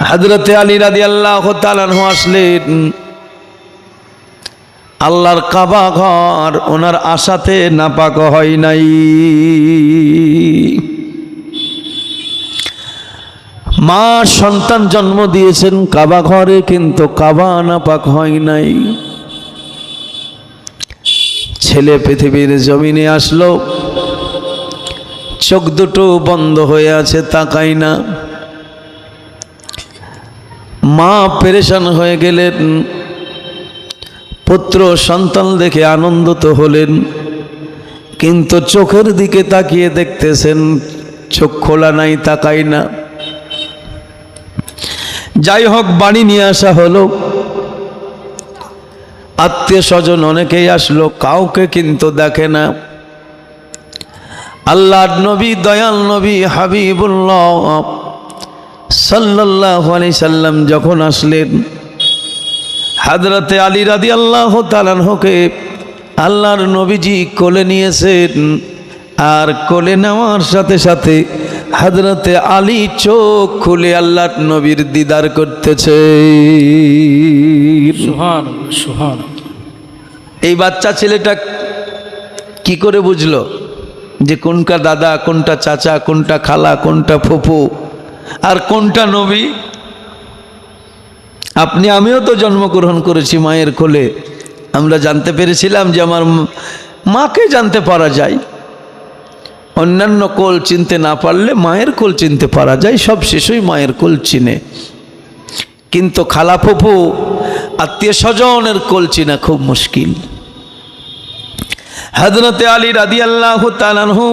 হযরতে আলী রাদিয়াল্লাহু তাআলা আনহু আসলেন। আল্লাহর কাবা ঘর ওনার আশাতে নাপাক হয় নাই। মা সন্তান জন্ম দিয়েছেন কাবা ঘরে, কিন্তু কাবা নাপাক হয় নাই। ছেলে পৃথিবীর জমিনে আসলো, চোখ দুটো বন্ধ হয়ে আছে, তাকাই না। মা পেরেশান হয়ে গেলেন, পুত্র সন্তান দেখে আনন্দিত হলেন, কিন্তু চোখের দিকে তাকিয়ে দেখতেছেন চোখ খোলা নাই, তাকাই না। যাই হোক, বাড়ি নিয়ে আসা হলো, আত্মীয় স্বজন অনেকেই আসলো, কাউকে কিন্তু দেখে না। আল্লাহর নবী, দয়াল নবী হাবিবুল্লাহ সাল্লাল্লাহু আলাইহি সাল্লাম যখন আসলেন, হযরতে আলী রাদিয়াল্লাহু তাআলা আনহুকে আল্লাহর নবীজি কোলে নিয়েছেন। আর কোলে নেওয়ার সাথে সাথে হযরতে আলী চোখ খুলে আল্লাহর নবীর দিদার করতেছে। সুবহানাল্লাহ, সুবহানাল্লাহ। এই বাচ্চা ছেলেটা কি করে বুঝলো যে কোনটা দাদা, কোনটা চাচা, কোনটা খালা, কোনটা ফুফু আর কোনটা নবী? আপনি আমিও তো জন্মগ্রহণ করেছি মায়ের কোলে। আমরা জানতে পেরেছিলাম যে আমার মাকে জানতে পারা যায়, অন্যান্য কোল চিনতে না পারলে মায়ের কোল চিনতে পারা যায়। সব শিশুই মায়ের কোল চিনে, কিন্তু খালা ফুফু আত্মীয় স্বজনের কোল চিনা খুব মুশকিল। হযরতে আলী রাদিয়াল্লাহু তাআলা আনহু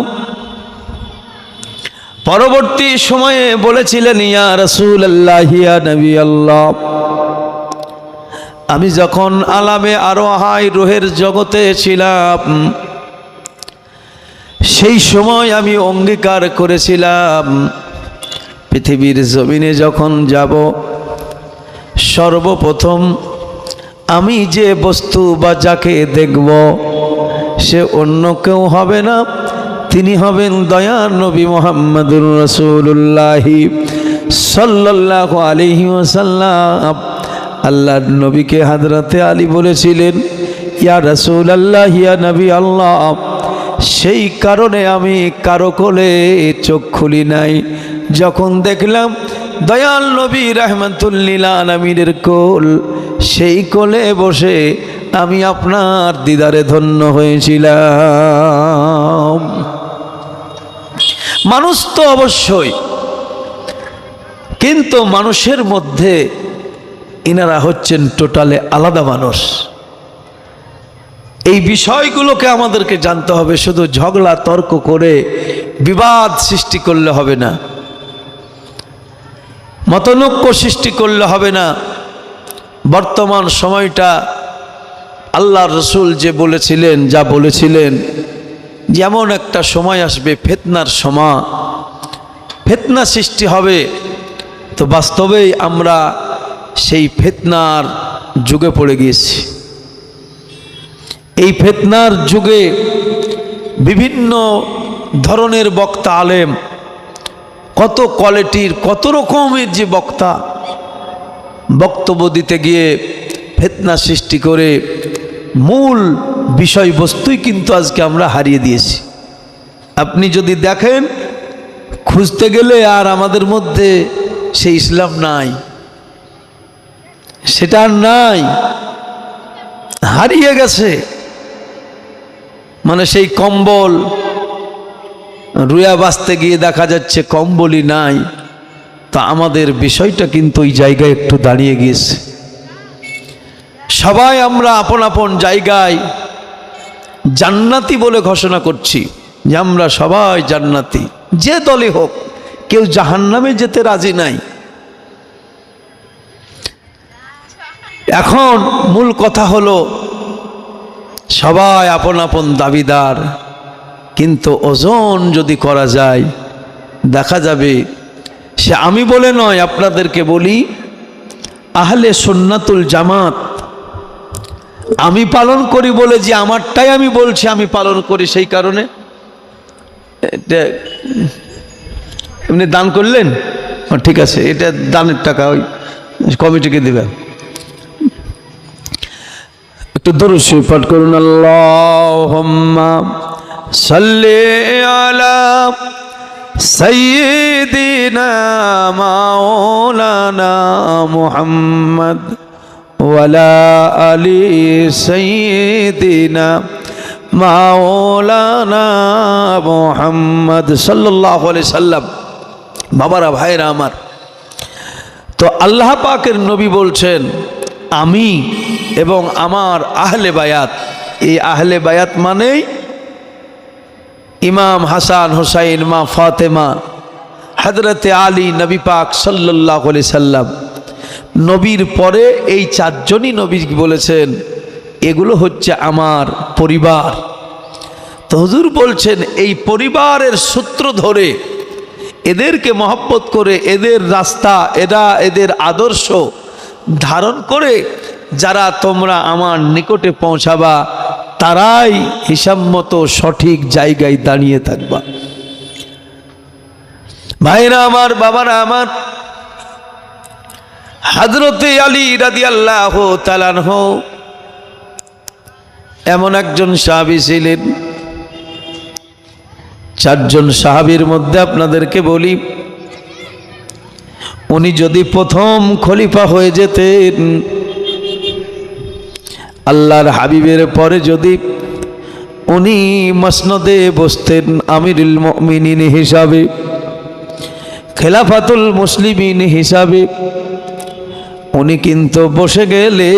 পরবর্তী সময়ে বলেছিলেন, ইয়া রাসূলুল্লাহ, ইয়া নবী আল্লাহ, আমি যখন আলামে আরোহাই রুহের জগতে ছিলাম, সেই সময় আমি অঙ্গীকার করেছিলাম পৃথিবীর জমিনে যখন যাব, সর্বপ্রথম আমি যে বস্তু বা যাকে দেখব সে অন্য কেউ হবে না, তিনি হবেন দয়ার নবী মুহাম্মদুর রাসূলুল্লাহ সাল্লাল্লাহু আলাইহি ওয়াসাল্লাম। আল্লাহর নবীকে হযরতে আলী বলেছিলেন, ইয়া রাসূলুল্লাহ, ইয়া নবী আল্লাহ, সেই কারণে আমি কারো কোলে চোখ খুলি নাই। যখন দেখলাম দয়াল নবী রাহমাতুল লিল আলামিনের কোল, সেই কোলে বসে আমি আপনার দিদারে ধন্য হয়েছিলাম। মানুষ তো অবশ্যই, কিন্তু মানুষের মধ্যে ইনারা হচ্ছেন টোটালে আলাদা মানুষ। এই বিষয়গুলোকে আমাদেরকে জানতে হবে। শুধু ঝগড়া তর্ক করে বিবাদ সৃষ্টি করলে হবে না, মতনৈক্য সৃষ্টি করলে হবে না। বর্তমান সময়টা আল্লাহর রাসূল যে বলেছিলেন, যা বলেছিলেন, যেমন একটা সময় আসবে ফিতনার সময়, ফিতনা সৃষ্টি হবে। তো বাস্তবেই আমরা সেই ফিতনার যুগে পড়ে গিয়েছি। এই ফিতনার যুগে বিভিন্ন ধরনের বক্তা আলেম, কত কোয়ালিটির, কত রকমের যে বক্তা বক্তব্য দিতে গিয়ে ফিতনা সৃষ্টি করে মূল বিষয়বস্তুই কিন্তু আজকে আমরা হারিয়ে দিয়েছি। আপনি যদি দেখেন, খুঁজতে গেলে আর আমাদের মধ্যে সেই ইসলাম নাই, সেটা আর নাই, হারিয়ে গেছে। মানে সেই কম্বল রুয়া বাঁচতে গিয়ে দেখা যাচ্ছে কম্বলই নাই। তা আমাদের বিষয়টা কিন্তু ওই জায়গায় একটু দাঁড়িয়ে গিয়েছে। সবাই আমরা আপন আপন জায়গায় জান্নাতি বলে ঘোষণা করছি যে আমরা সবাই জান্নাতি, যে দলে হোক, কেউ জাহান্নামে যেতে রাজি নাই। এখন মূল কথা হলো সবাই আপন আপন দাবিদার, কিন্তু ওজন যদি করা যায় দেখা যাবে সে আমি বলে নয়, আপনাদেরকে বলি, আহলে সুন্নাতুল জামাত আমি পালন করি বলে যে আমারটাই আমি বলছি আমি পালন করি, সেই কারণে এমনি দান করলেন ঠিক আছে, এটা দানের টাকা, ওই কমিটিকে দিবেন। একটু দরুদ শরীফ পাঠ করুন। আল্লাহুম্মা সাল্লি আলা সাইয়্যিদিনা মাওলানা মুহাম্মদ ওয়ালা আলি সাইয়্যিদিনা মাওলানা মুহাম্মদ সাল্লাল্লাহু আলাইহি সাল্লাম। বাবারা, ভাইরা আমার, তো আল্লাহ পাকের নবী বলছেন, আমি এবং আমার আহলে বায়াত, এই আহলে বায়াত মানেই ইমাম হাসান হুসাইন, মা ফাতেমা, হযরতে আলী, নবী পাক সাল্লাল্লাহু আলাইহি সাল্লাম। নবীর পরে এই চারজনই নবী বলেছেন এগুলো হচ্ছে আমার পরিবার। তো হুজুর বলছেন এই পরিবারের সূত্র ধরে, এদেরকে মহব্বত করে, এদের রাস্তা, এদের আদর্শ ধারণ করে যারা তোমরা আমার নিকটে পৌঁছাবা, তারাই হিসাব মতো সঠিক জায়গায় দাঁড়িয়ে থাকবা। ভাইরা আমার, বাবারা আমার, হযরতে আলী রাদিয়াল্লাহু তাআলা আনহু এমন একজন সাহাবী ছিলেন। চারজন সাহাবীর মধ্যে আপনাদেরকে বলি, উনি যদি প্রথম খলিফা হয়ে যেতেন, আল্লাহর হাবিবের পরে যদি উনি মসনদে বসতেন আমিরুল মুমিনিন হিসাবে, খেলাফাতুল মুসলিমিন হিসাবে, উনি কিন্তু বসে গেলে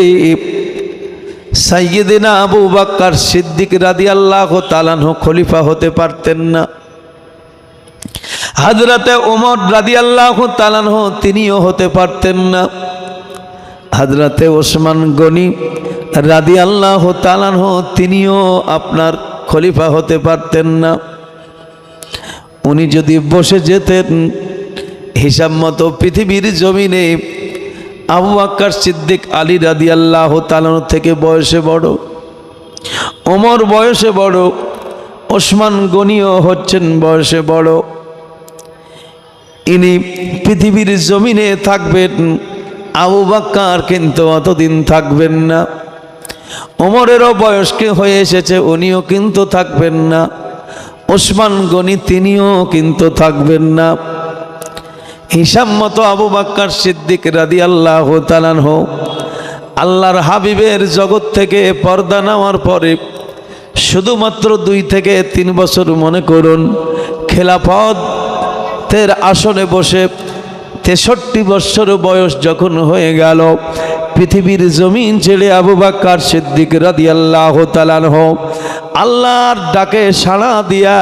সাইয়্যিদিনা আবু বকর সিদ্দিক রাদিয়াল্লাহু তাআলা আনহু খলিফা হতে পারতেন না। হযরতে ওমর রাদিয়াল্লাহু তাআলা আনহু তিনিও হতে পারতেন না। হযরতে ওসমান গনি রাদিয়াল্লাহু তাআলা আনহু তিনিও আপনার খলিফা হতে পারতেন না। উনি যদি বসে যেতেন, হিসাব মতো পৃথিবীর জমিনে আবু বকর সিদ্দিক আলী রাদিয়াল্লাহু তাআলা থেকে বয়সে বড়, ওমর বয়সে বড়, ওসমান গনিও হচ্ছেন বয়সে বড়। ইনি পৃথিবীর জমিনে থাকবেন, আবু বকর কিন্তু অতদিন থাকবেন না। ওমরেরও বয়স হয়ে এসেছে, উনিও কিন্তু থাকবেন না। ওসমান গনি তিনিও কিন্তু থাকবেন না। হিসাব মতো আবু বকর সিদ্দিক রাদিয়াল্লাহু তাআলা আনহু আল্লাহর হাবিবের জগৎ থেকে পর্দা নেওয়ার পরে শুধুমাত্র 2 থেকে 3 বছর মনে করুন খেলাফতের আসনে বসে 63 বছর বয়স যখন হয়ে গেল, পৃথিবীর জমিন ছেড়ে আবু বকর সিদ্দিক রাদিয়াল্লাহু তাআলা আনহু আল্লাহর ডাকে সাড়া দিয়া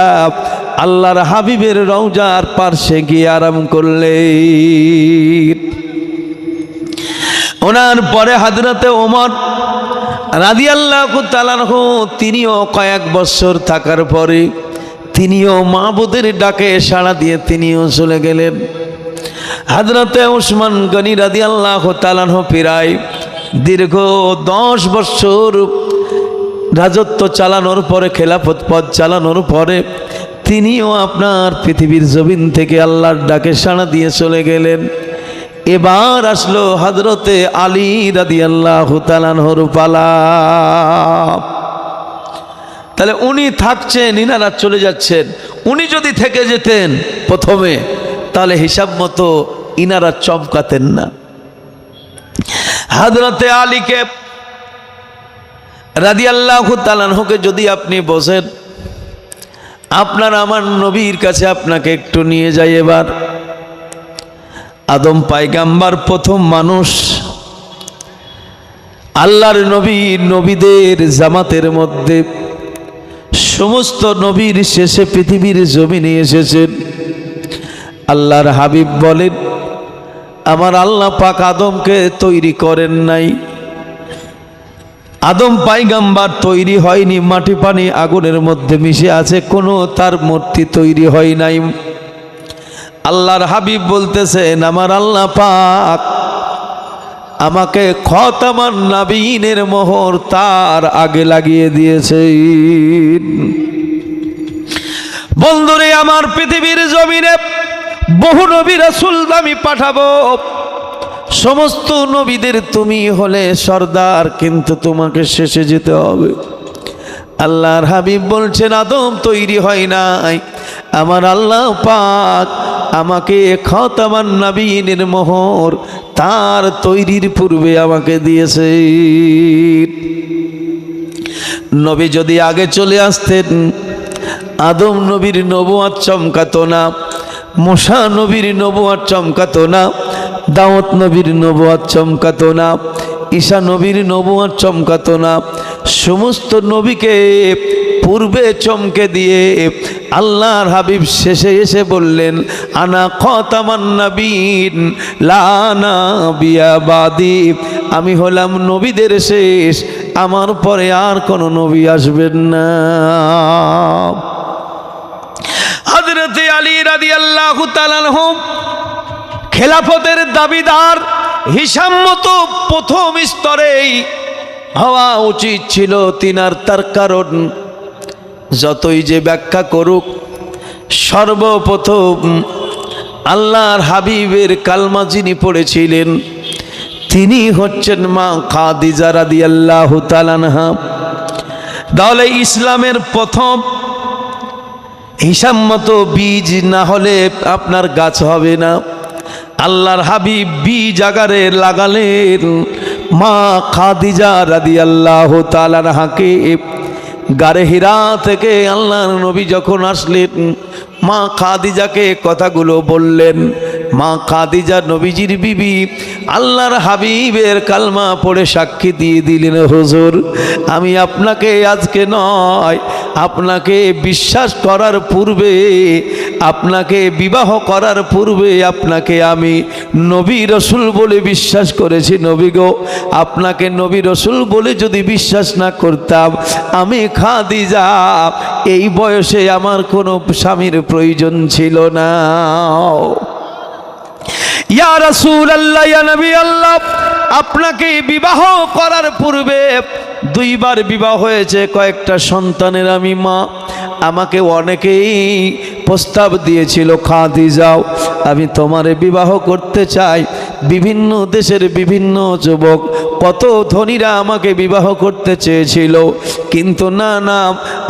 আল্লাহর হাবিবের রওজার পাশে গিয়ে আরাম করলেন। ওনার পরে হযরতে ওমর রাদিয়াল্লাহু তাআলা আনহু তিনিও কয়েক বছর থাকার পরে তিনিও মাবুদের ডাকে সাড়া দিয়ে তিনিও চলে গেলেন। হযরতে ওসমান গনি রাদিয়াল্লাহু তাআলা আনহু প্রায় দীর্ঘ 10 বছর রাজত্ব চালানোর পরে, খেলাফত পদ চালানোর পরে তিনিও আপনার পৃথিবীর জমিন থেকে আল্লাহর ডাকে সাড়া দিয়ে চলে গেলেন। এবার আসলো হযরতে আলী রাদিয়াল্লাহু তাআলা আনহুর পালা। তাহলে উনি থাকছেন, ইনারা চলে যাচ্ছেন। উনি যদি থেকে যেতেন প্রথমে, তাহলে হিসাব মতো ইনারা চমকাতেন না। হযরতে আলীকে রাদিয়াল্লাহু তাআলা আনহুকে যদি আপনি বসেন, আপনার আমার নবীর কাছে আপনাকে একটু নিয়ে যাই। এবার আদম পয়গম্বর প্রথম মানুষ, আল্লাহর নবী, নবীদের জামাতের মধ্যে সমস্ত নবীর শেষে পৃথিবীর জমিনে এসেছেন। আল্লাহর হাবিব বলেন, আমার আল্লাহ পাক আদমকে তৈরি করেন নাই। আদম পয়গম্বর তৈরি হয়নি মাটি পানি আগুনের মধ্যে মিশে আছে, কোনো তার মূর্তি তৈরি হয় নাই। আল্লাহর হাবিব বলতেছেন, আমার আল্লাহ পাক আমাকে খতামান নবীনের মোহর তার আগে লাগিয়ে দিয়েছেন। বন্ধুরে আমার, পৃথিবীর জমিনে বহু নবী রাসূল আমি পাঠাবো, সমস্ত নবীদের তুমি হলে সর্দার, কিন্তু তোমাকে শেষে যেতে হবে। আল্লাহর হাবিব বলছেন আদম তৈরি হয় নাই, আমার আল্লাহ পাক আমাকে খাতামান নবীনের মোহর তার তৈরির পূর্বে আমাকে দিয়েছে। নবী যদি আগে চলে আসতেন, আদম নবীর নবুয়ত চমকাতো না, মুসা নবীর নবুয়ত চমকাতো না, দাউদ নবীর নবুয়ত চমকাতো না, ঈসা নবীর নবুয়ত চমকাতো না। সমস্ত নবীকে পূর্বে চমকে দিয়ে আল্লাহর হাবিব শেষে এসে বললেন আনা খাতামান নবীন লা নাবিয়া বাদি, আমি হলাম নবীদের শেষ, আমার পরে আর কোনো নবী আসবেন না। হযরত আলী রাদিয়াল্লাহু তাআলা আনহু খেলাফতের দাবিদার হিসাব মতো প্রথম স্তরেই হওয়া উচিত ছিল তিনার, তার কারণ যতই যে ব্যাখ্যা করুক, সর্বপ্রথম আল্লাহর হাবিবের কালমা যিনি পড়েছিলেন তিনি হচ্ছেন মা খাদিজা রাদিয়াল্লাহু তাআলা আনহা। তাহলে ইসলামের প্রথম হিসাব মতো বীজ না হলে আপনার গাছ হবে না। আল্লাহর হাবিব বীজ আগারে লাগালেন মা খাদিজা রাদিয়াল্লাহু তাআলা আনহাকে। গারে হিরা থেকে আল্লাহর নবী যখন আসলেন, মা খাদিজাকে কথাগুলো বললেন। মা খাদিজা নবীজির বিবি আল্লাহর হাবিবের কালমা পড়ে সাক্ষী দিয়ে দিলেন, হুজুর আমি আপনাকে আজকে নয়, আপনাকে বিশ্বাস করার পূর্বে, আপনাকে বিবাহ করার পূর্বে আপনাকে আমি নবী রসুল বলে বিশ্বাস করেছি। নবী গো, আপনাকে নবী রসুল বলে যদি বিশ্বাস না করতাম, আমি খাদিজা এই বয়সে আমার কোনো স্বামীর প্রয়োজন ছিল না। ইয়া রাসূলুল্লাহ, ইয়া নবী আল্লাহ, আপনাকে বিবাহ করার পূর্বে দুইবার বিবাহ হয়েছে, কয়েকটা সন্তানের আমি মা। আমাকে অনেকেই প্রস্তাব দিয়েছিল, খাদিজাও আমি তোমারে বিবাহ করতে চাই। বিভিন্ন দেশের বিভিন্ন যুবক, কত ধনীরা আমাকে বিবাহ করতে চেয়েছিল, কিন্তু না না,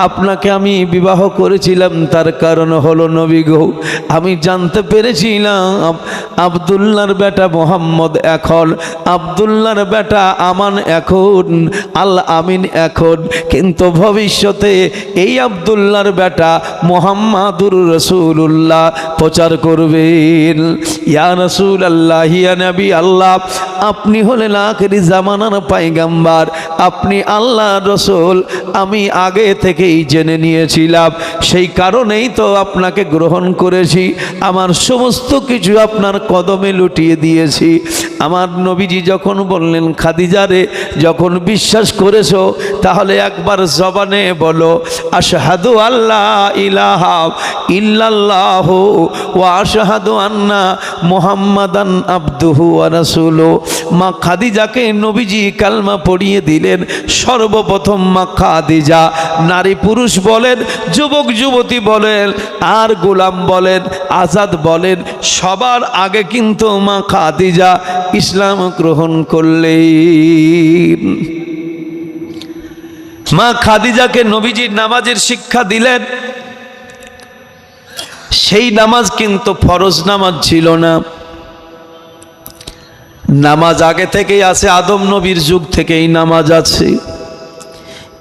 আপনাকে আমি বিবাহ করেছিলাম তার কারণ হলো নবী গো, আমি জানতে পেরেছিলাম আব্দুল্লাহর বেটা মোহাম্মদ এখন, আব্দুল্লাহর বেটা আমান এখন, আল আমিন এখন, কিন্তু ভবিষ্যতে এই আব্দুল্লাহর বেটা মোহাম্মদুর রাসূলুল্লাহ প্রচার করবেন। ইয়া রাসূলুল্লাহ, ইয়া নবী আল্লাহ, আপনি হলেন আখিরি জামানার পয়গম্বর, আপনি আল্লাহ রসুল, আমি আগে থেকেই জেনে নিয়েছিলাম, সেই কারণেই তো আপনাকে গ্রহণ করেছি, আমার সমস্ত কিছু আপনার কদমে লুটিয়ে দিয়েছি। আমার নবীজি যখন বললেন খাদিজারে, যখন বিশ্বাস করেছো তাহলে একবার জবানে বলো আশহাদু আল্লা ইলাহা ইল্লাল্লাহু ওয়া আশহাদু আন্না মুহাম্মাদান আবদুহু ওয়া রাসূলুহু। মা খাদিজাকে নবীজি কালমা পড়িয়ে দিলেন। সর্বপ্রথম মা খাদিজা, নারী পুরুষ বলেন, যুবক যুবতী বলেন, আর গোলাম বলেন, আজাদ বলেন, সবার আগে কিন্তু মা খাদিজা ইসলাম গ্রহণ করলেন। মা খাদিজাকে নবীজি নামাজের শিক্ষা দিলেন। সেই নামাজ কিন্তু ফরজ নামাজ ছিল না। নামাজ আগে থেকেই আছে, আদম নবীর যুগ থেকেই নামাজ আছে,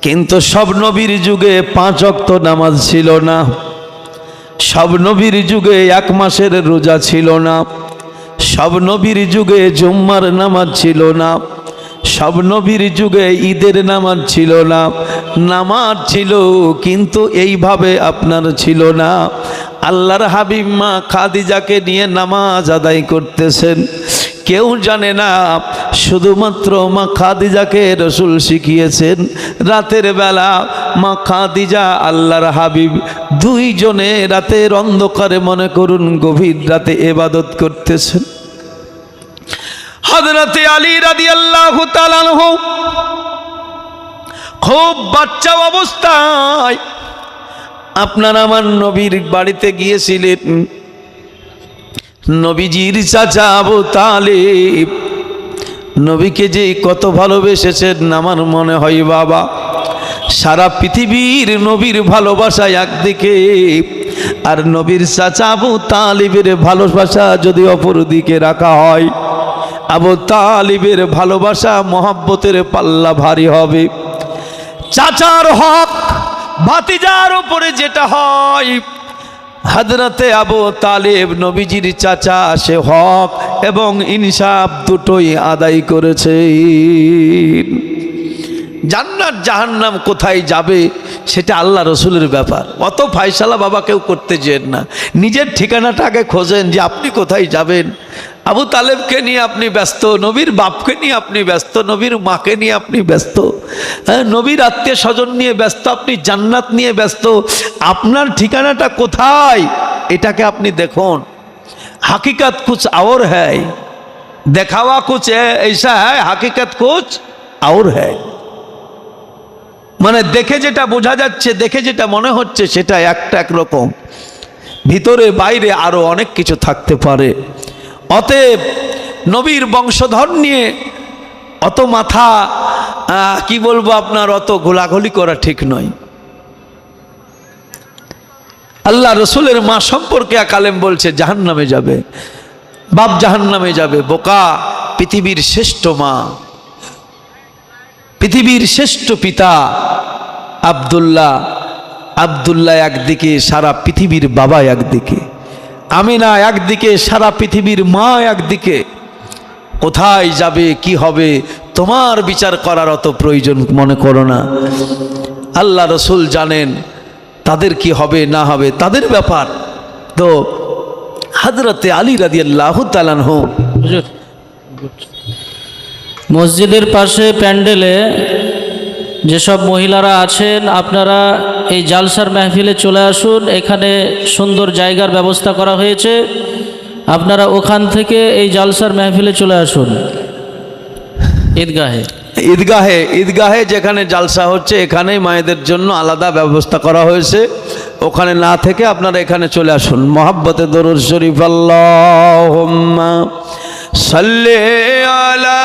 কিন্তু সব নবীর যুগে 5 ওয়াক্ত নামাজ ছিল না। সব নবীর যুগে 1 মাসের রোজা ছিল না। সব নবীর যুগে জুম্মার নামাজ ছিল না। সব নবীর যুগে ঈদের নামাজ ছিল না। নামাজ ছিল, কিন্তু এইভাবে আপনার ছিল না। আল্লাহর হাবিব মা খাদিজাকে নিয়ে নামাজ আদায় করতেছেন, কেউ জানে না, শুধুমাত্র মা খাদিজাকে রসুল শিখিয়েছেন। রাতের বেলা মা খাদিজা আল্লাহর হাবিব দুইজনে রাতের অন্ধকারে, মনে করুন গভীর রাতে ইবাদত করতেছেন। হযরতে আলী রাদিয়াল্লাহু তাআলা আনহু খুব বাচ্চা অবস্থায় আপনার আমার নবীর বাড়িতে গিয়েছিলেন। নবীজির চাচা আবু তালিব নবীকে যে কত ভালোবেসেছেন আমার মনে হয় বাবা, সারা পৃথিবীর নবীর ভালোবাসা একদিকে, আর নবীর চাচা আবু তালিবের ভালোবাসা যদি অপর দিকে রাখা হয়, আবু তালিবের ভালোবাসা মহব্বতের পাল্লা ভারী হবে। চাচার হক ভাতিজার উপরে যেটা হয়, হযরতে আবু তালিব নবীজির চাচা, সে হক এবং ইনসাফ দুটোই আদায় করেছে। জান্নাত জাহান্নাম কোথায় যাবে সেটা আল্লাহ রসুলের ব্যাপার, অত ফায়সালা বাবা কেউ করতে যেন না। নিজের ঠিকানাটা আগে খোঁজেন যে আপনি কোথায় যাবেন। আবু তালেবকে নিয়ে আপনি ব্যস্ত, নবীর বাপকে নিয়ে আপনি ব্যস্ত, নবীর মাকে নিয়ে আপনি ব্যস্ত, হ্যাঁ, নবীর আত্মীয় স্বজন নিয়ে ব্যস্ত, আপনি জান্নাত নিয়ে ব্যস্ত। আপনার ঠিকানাটা কোথায় এটাকে আপনি দেখুন। হাকিকত কুছ और है, দেখাওয়া কুছ ऐसा है, হাকিকত কুছ और है। মানে দেখে যেটা বোঝা যাচ্ছে, দেখে যেটা মনে হচ্ছে সেটা একটা একরকম, ভিতরে বাইরে আরো অনেক কিছু থাকতে পারে। অতএব নবীর বংশধর নিয়ে অত মাথা কি বলবো আপনার, অত গোলাগুলি করা ঠিক নয়। আল্লাহ রসুলের মা সম্পর্কে এক আলেম বলছে জাহান্নামে যাবে, বাপ জাহান্নামে যাবে। বোকা, পৃথিবীর শ্রেষ্ঠ মা, পৃথিবীর শ্রেষ্ঠ পিতা আব্দুল্লাহ একদিকে, সারা পৃথিবীর বাবা একদিকে, আমিনা একদিকে, সারা পৃথিবীর মা একদিকে। কোথায় যাবে, কি হবে, তোমার বিচার করার অত প্রয়োজন মনে করো না। আল্লাহ রসুল জানেন তাদের কি হবে না হবে, তাদের ব্যাপার। তো হযরতে আলী রাদিয়াল্লাহু তাআলা আনহু মসজিদের পাশে প্যান্ডেলে যেসব মহিলারা আছেন, আপনারা এই জালসার মাহফিলে চলে আসুন। এখানে সুন্দর জায়গার ব্যবস্থা করা হয়েছে, আপনারা ওখান থেকে এই জালসার মাহফিলে চলে আসুন। ঈদগাহে যেখানে জালসা হচ্ছে, এখানেই মায়েদের জন্য আলাদা ব্যবস্থা করা হয়েছে। ওখানে না থেকে আপনারা এখানে চলে আসুন। মহাব্বতে দরুদ শরীফ আল্লাহুম্মা সাল্লি আলা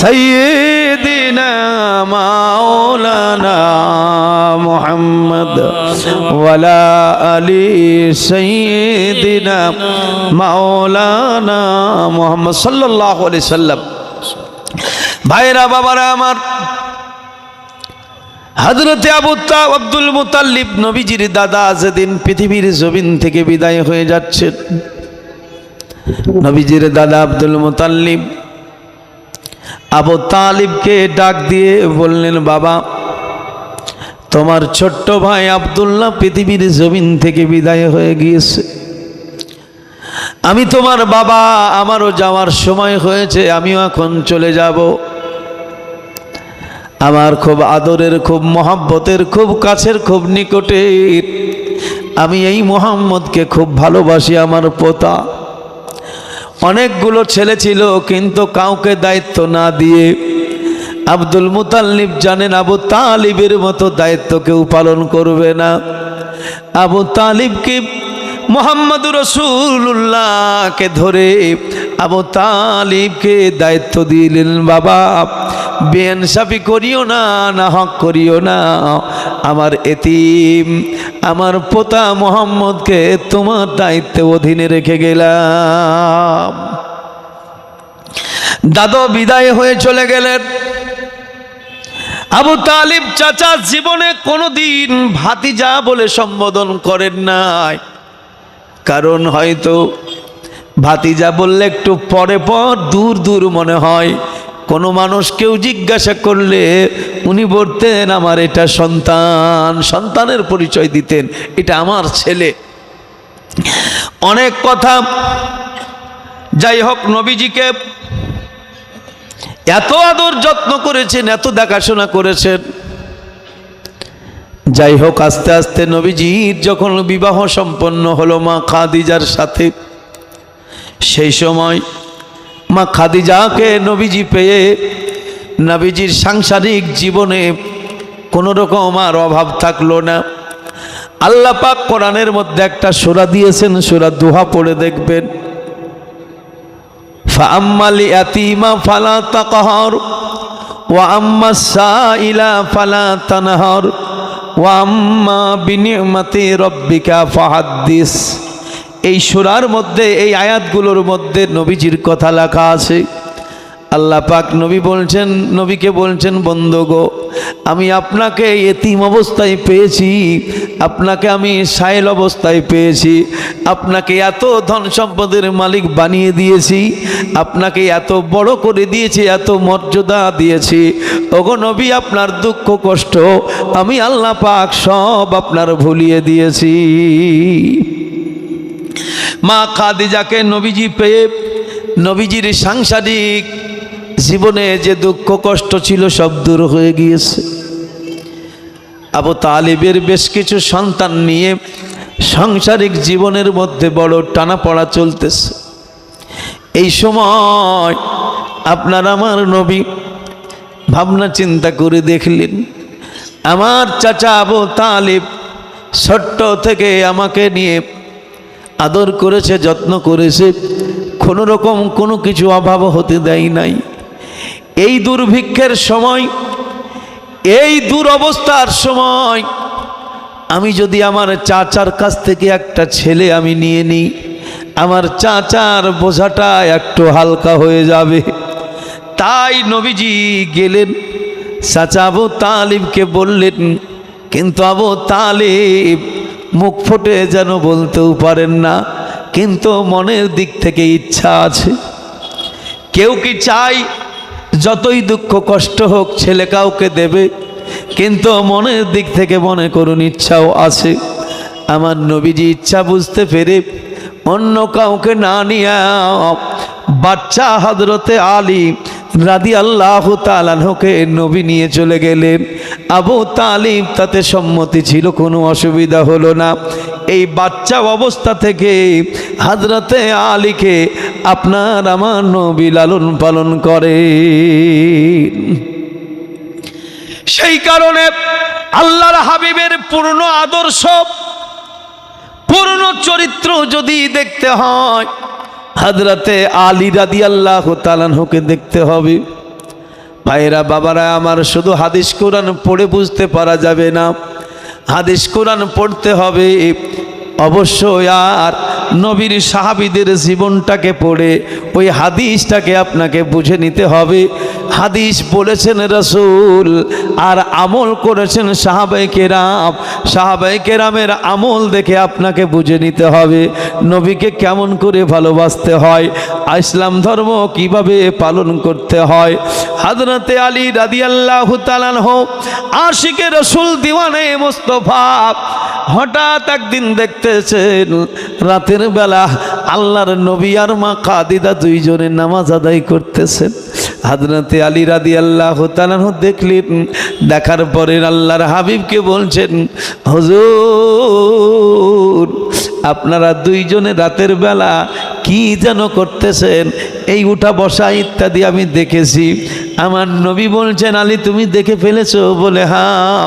সাইয়্যিদিনা মাওলানা মুহাম্মদ ওয়ালা আলি সাইয়্যিদিনা মাওলানা মুহাম্মদ সাল্লাল্লাহু আলাইহি সাল্লাম। ভাইরা বাবারা আমার, হযরতে আব্দুল মুতাল্লিব নবীজির দাদা যেদিন পৃথিবীর জমিন থেকে বিদায় হয়ে যাচ্ছেন, নবীজির দাদা আব্দুল মুতাল্লিব আবু তালিবকে ডাক দিয়ে বললেন, বাবা, তোমার ছোট্ট ভাই আব্দুল্লাহ পৃথিবীর জমিন থেকে বিদায় হয়ে গিয়েছে। আমি তোমার বাবা, আমারও যাওয়ার সময় হয়েছে, আমিও এখন চলে যাব। আমার খুব আদরের, খুব মহব্বতের, খুব কাছের, খুব নিকটের, আমি এই মুহাম্মদকে খুব ভালোবাসি। আমার পোতা, অনেকগুলো ছেলে ছিল, কিন্তু কাউকে দায়িত্ব না দিয়ে আব্দুল মুতাল্লিব জানেন আবু তালিবের মতো দায়িত্ব কেউ পালন করবে না। আবু তালিবকে মুহাম্মদুর রাসূলুল্লাহকে ধরে আবু তালিবকে দায়িত্ব দিলেন, বাবা, বেইনসাফি করিও না, না হক করিও না। আমার এতিম, আমার পোতা মুহাম্মদকে তোমার দায়িত্বে অধীনে রেখে গেলাম। দাদু বিদায় হয়ে চলে গেলেন। আবু তালিব চাচা জীবনে কোনোদিন ভাতিজা বলে সম্বোধন করেন নাই, কারণ হয়তো ভাতিজা বললে একটু পরে দূর দূর মনে হয়। কোনো মানুষ কেউ জিজ্ঞাসা করলে উনি বলতেন আমার এটা সন্তান, সন্তানের পরিচয় দিতেন, এটা আমার ছেলে। অনেক কথা। যাই হোক, নবীজিকে এত আদর যত্ন করেছেন, এত দেখাশোনা করেছেন। যাই হোক, আস্তে আস্তে নবীজির যখন বিবাহ সম্পন্ন হলো মা খাদিজার সাথে, সেই সময় মা খাদিজাকে নবীজি পেয়ে নবীজির সাংসারিক জীবনে কোনো রকম আর অভাব থাকলো না। আল্লাহ পাক কোরআনের মধ্যে একটা সূরা দিয়েছেন, সূরা দুহা পড়ে দেখবেন। ফাআম্মাল ইয়াতীমা ফালা তাকহার ওয়া আম্মাস সাইলা ফালা তানহার ওয়া আম্মা বিনি'মাতি রাব্বিকা ফাহাদ্দিস। এই সূরার মধ্যে, এই আয়াতগুলোর মধ্যে নবীজির কথা লেখা আছে। আল্লাহ পাক নবীকে বলছেন, বন্ধু গো, আমি আপনাকে এতিম অবস্থায় পেয়েছি, আপনাকে আমি সাইল অবস্থায় পেয়েছি, আপনাকে এত ধন সম্পদের মালিক বানিয়ে দিয়েছি, আপনাকে এত বড় করে দিয়েছি, এত মর্যাদা দিয়েছি। ওগো নবী, আপনার দুঃখ কষ্ট আমি আল্লাহ পাক সব আপনার ভুলিয়ে দিয়েছি। মা খাদিজাকে নবীজি পেয়ে নবীজির সাংসারিক জীবনে যে দুঃখ কষ্ট ছিল সব দূর হয়ে গিয়েছে। আবু তালিবের বেশ কিছু সন্তান নিয়ে সাংসারিক জীবনের মধ্যে বড় টানাপড়া চলতেছে। এই সময় আপনার আমার নবী ভাবনা চিন্তা করে দেখলেন, আমার চাচা আবু তালিব ছোট্ট থেকে আমাকে নিয়ে আদর করেছে, যত্ন করেছে, কোনো রকম কোনো কিছু অভাব হতে দেয় নাই। এই দুর্ভিক্ষের সময়, এই দুরবস্থার সময় আমি যদি আমার চাচার কাছ থেকে একটা ছেলে আমি নিয়ে নিই, আমার চাচার বোঝাটা একটু হালকা হয়ে যাবে। তাই নবীজি গেলেন, চাচা আবু তালিবকে বললেন, কিন্তু আবু তালিব মুখ ফুটে যেন বলতেও পারেন না, কিন্তু মনের দিক থেকে ইচ্ছা আছে। কেউ কি চাই যতই দুঃখ কষ্ট হোক ছেলে কাউকে দেবে, কিন্তু মনের দিক থেকে মনে করুন ইচ্ছাও আছে। আমার নবীজি ইচ্ছা বুঝতে পেরে অন্য কাউকে না নিয়ে বাচ্চা হযরতে আলী রাদিয়াল্লাহু তাআলা আনহুকে নবী নিয়ে চলে গেলেন। আবু তালিব তাতে সম্মতি ছিল, কোনো অসুবিধা হলো না। এই বাচ্চা অবস্থা থেকে হযরতে আলীকে আপনার আমার নবী লালন পালন করে। সেই কারণে আল্লাহর হাবিবের পূর্ণ আদর্শ, পূর্ণ চরিত্র যদি দেখতে হয়, হযরতে আলী রাদিয়াল্লাহু তাআলা আনহুকে দেখতে হবে। ভাইরা বাবারা আমার, শুধু হাদিস কোরআন পড়ে বুঝতে পারা যাবে না, হাদিস কোরআন পড়তে হবে অবশ্যই। আর নবীর সাহাবীদের জীবনটাকে পড়ে ওই হাদিসটাকে আপনাকে বুঝে নিতে হবে। হাদিস বলেছেন রাসূল আর আমল করেছেন সাহাবায়ে কেরাম। সাহাবায়ে কেরামের আমল দেখে আপনাকে বুঝে নিতে হবে নবীকে কেমন করে ভালোবাসতে হয়, ইসলাম ধর্ম কিভাবে পালন করতে হয়। হযরতে আলী রাদিয়াল্লাহু তাআলা আনহু আশিকে রাসূল, দিওয়ানে মুস্তাফা, হঠাৎ একদিন দেখতেছেন রাতের বেলা আল্লাহর নবী আর মা খাদিজা দুইজনে নামাজ আদায় করতেছেন। হযরতে আলী রাদিয়াল্লাহু তাআলা আনহু দেখলেন, দেখার পরে আল্লাহর হাবিবকে বলছেন, হুজুর আপনারা দুইজনে রাতের বেলা কি যেন করতেছেন, এই উঠা বসা ইত্যাদি আমি দেখেছি। আমার নবী বলছেন, আলী তুমি দেখে ফেলেছো? বলে হ্যাঁ।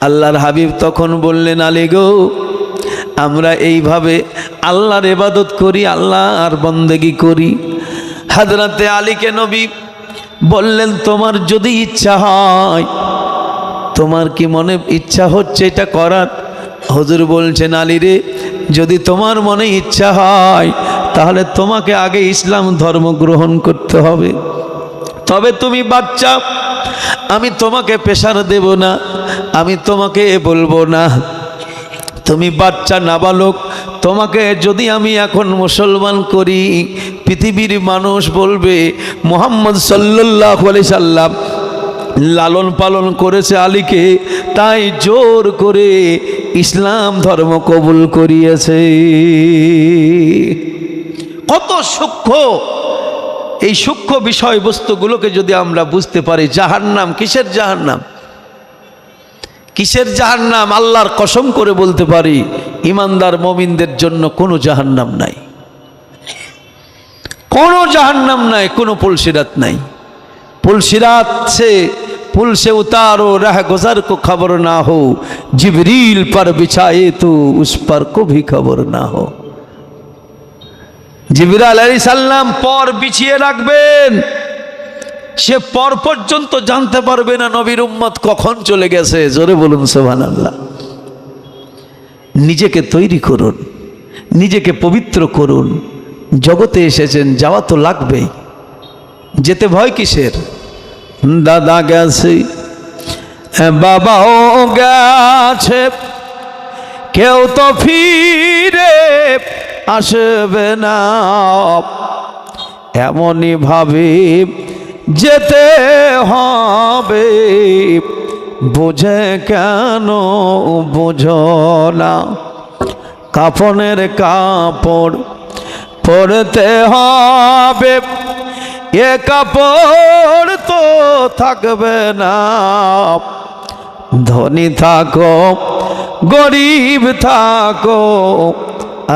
আল্লাহর হাবিব তখন বললেন, আলী গো, আমরা এইভাবে আল্লাহর ইবাদত করি, আল্লাহর বন্দেগী করি। হযরতে আলীকে নবী বললেন, তোমার যদি ইচ্ছা হয়, তোমার কি মনে ইচ্ছা হচ্ছে এটা করার? হুজুর বলছেন, আলী রে, যদি তোমার মনে ইচ্ছা হয় তাহলে তোমাকে আগে ইসলাম ধর্ম গ্রহণ করতে হবে। তবে তুমি বাচ্চা, আমি তোমাকে প্রেশার দেব না, আমি তোমাকে বলবো না, তুমি বাচ্চা নাবালক, তোমাকে যদি আমি এখন মুসলমান করি, পৃথিবীর মানুষ বলবে মুহাম্মদ সাল্লাল্লাহু আলাইহি সাল্লাম লালন পালন করেছে আলীকে, তাই জোর করে ইসলাম ধর্ম কবুল করিয়েছে। কত সূক্ষ্ম! এই সূক্ষ্ম বিষয়বস্তুগুলোকে যদি আমরা বুঝতে পারি, জাহান্নাম, কিসের জাহান্নাম, কিসের জাহান্নাম, আল্লাহর কসম করে বলতে পারি ঈমানদার মুমিনদের জন্য কোনো জাহান্নাম নাই, কোনো জাহান্নাম নাই, কোনো পুলসিরাত নাই। পুলসিরাত সে पुल से उतारो रह गुजर को खबर ना हो, जिब्रील पर बिछाए तो उस पर को भी खबर ना हो। जिब्रील आलाइहिस सालाम पर बिछिए রাখবেন, সে পর পর্যন্ত জানতে পারবে না নবীর উম্মত কখন চলে গেছে। জোরে বলুন সুবহানাল্লাহ। নিজেকে তৈরি করুন, নিজেকে পবিত্র করুন। জগতে এসেছেন, যাওয়া তো লাগবেই, যেতে ভয় কিসের? দাদা গেছে, বাবাও গেছে, কেউ তো ফিরে আসবে না, এমনই ভাবে যেতে হবে, বুঝে কেন বুঝো না? কাফনের কাপড় পরতে হবে, এ কাপড় তো থাকবে না। ধনী থাকো গরিব থাকো,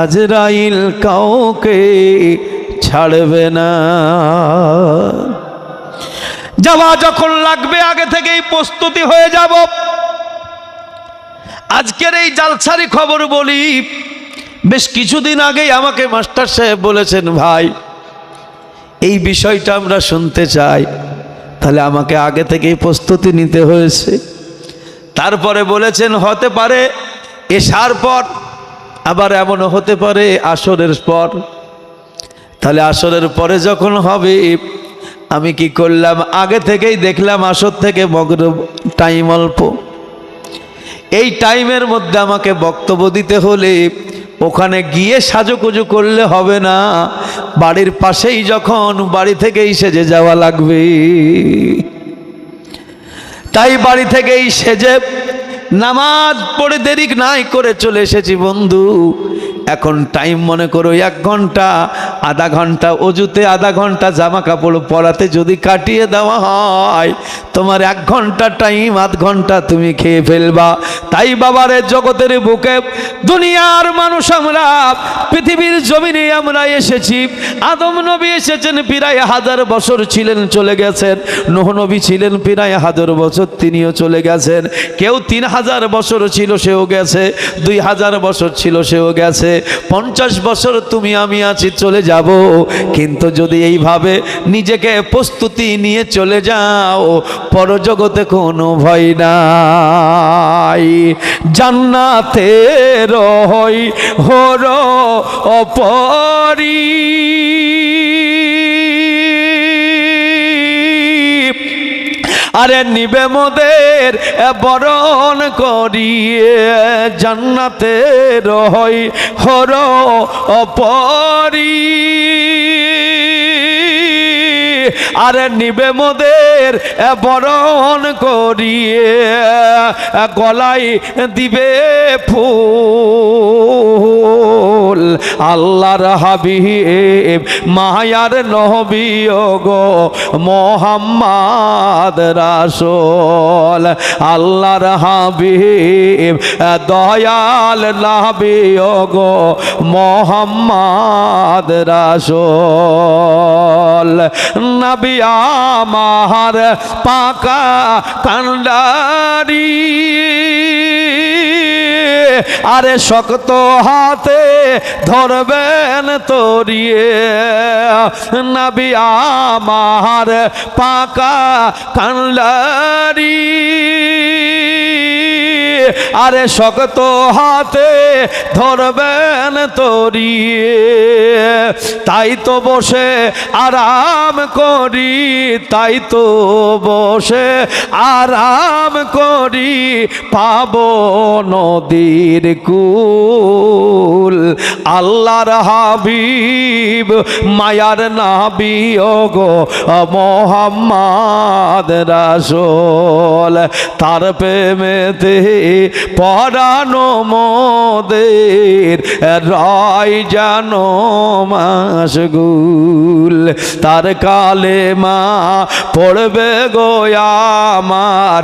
আজরাইল কাউকে ছাড়বে না। যাওয়া যখন লাগবে আগে থেকেই প্রস্তুতি হয়ে যাব। আজকের এই জালসারি খবর বলি, বেশ কিছুদিন আগেই আমাকে মাস্টার সাহেব বলেছেন, ভাই এই বিষয়টা আমরা শুনতে চাই। তাহলে আমাকে আগে থেকেই প্রস্তুতি নিতে হয়েছে। তারপরে বলেছেন হতে পারে এশার পর, আবার এমনও হতে পারে আসরের পর। তাহলে আসরের পরে যখন হবে, আমি কি করলাম, আগে থেকেই দেখলাম আসর থেকে মগরিব টাইম অল্প, এই টাইমের মধ্যে আমাকে বক্তব্য দিতে হলে ওখানে গিয়ে সাজুকুজু করলে হবে না, বাড়ির পাশেই যখন বাড়ি থেকেই সেজে যাওয়া লাগবে। তাই বাড়ি থেকেই সেজে নামাজ পড়ে দেরি নাই করে চলে এসেছি। বন্ধু এখন টাইম মনে করো 1 ঘন্টা, আধা ঘন্টা অজুতে, আধা ঘন্টা জামা কাপড় পরাতে যদি কাটিয়ে দেওয়া হয়, তোমার 1 ঘন্টা টাইম, আধ ঘন্টা তুমি খেয়ে ফেলবা। তাই বাবারে, জগতের বুকে দুনিয়ার মানুষ আমরা, পৃথিবীর জমিনে আমরা এসেছি। আদম নবী এসেছেন, প্রায় 1000 বছর ছিলেন, চলে গেছেন। নূহ নবী ছিলেন প্রায় 1000 বছর, তিনিও চলে গেছেন। কেউ 3000 বছর ছিল, সেও গেছে। 2000 বছর ছিল, সেও গেছে। 50 বছর তুমি আমি আছি, চলে যাব। কিন্তু যদি এইভাবে নিজেকে প্রস্তুতি নিয়ে চলে যাও, পরজগতে কোনো ভয় নাই। জান্নাতে রই হর অপরি, আরে নিবে মোদের বরণ করিয়ে, জান্নাতে রই হর অপরি, আরে নিবে মোদের বরণ করিয়ে, গলায় দিবে ফুল। আল্লাহর হাবিব মায়ার নবী গো মোহাম্মদ রাসূল, আল্লাহর হাবিব দয়াল নবী গো মোহাম্মদ রাসূল। নবী আমার পাকা কান্ডারি, আরে শক্ত হাতে ধরবেন তরিয়ে। নবী আমার পাকা কান্ডারি, আরে শক্ত হাতে ধরবেন তরিয়ে। তাই তো বসে আরাম করি, তাই তো বসে আরাম করি, পাবো নদীর কুল। আল্লাহর হাবিব মায়ার নবী গো মোহাম্মদ রাসূল, তার প্রেমেতে পরানো মোদের রয় জানো মাশগুল, তার কালেমা পড়বে গো আমার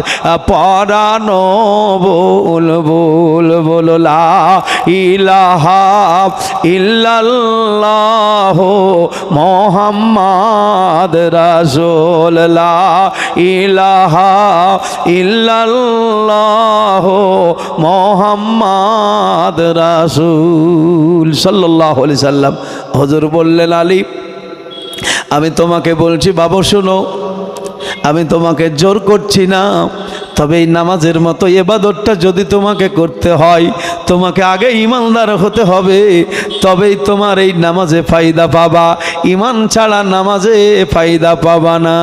পরানো বল বল বল লা ইলাহা ইল্লাল্লাহ মুহাম্মাদ রাসূল, লা ইলাহা ইল্লাল্লাহ মুহাম্মাদ রাসূল সাল্লাল্লাহু আলাইহি সাল্লাম। হুজুর বললেন, আলী আমি তোমাকে বলছি বাবা শোনো, আমি তোমাকে জোর করছি না, তবে এই নামাজের মতো ইবাদতটা যদি তোমাকে করতে হয় তোমাকে আগে ঈমানদার হতে হবে, তবেই তোমার এই নামাজে ফায়দা পাবা, ঈমান ছাড়া নামাজে ফায়দা পাবা না।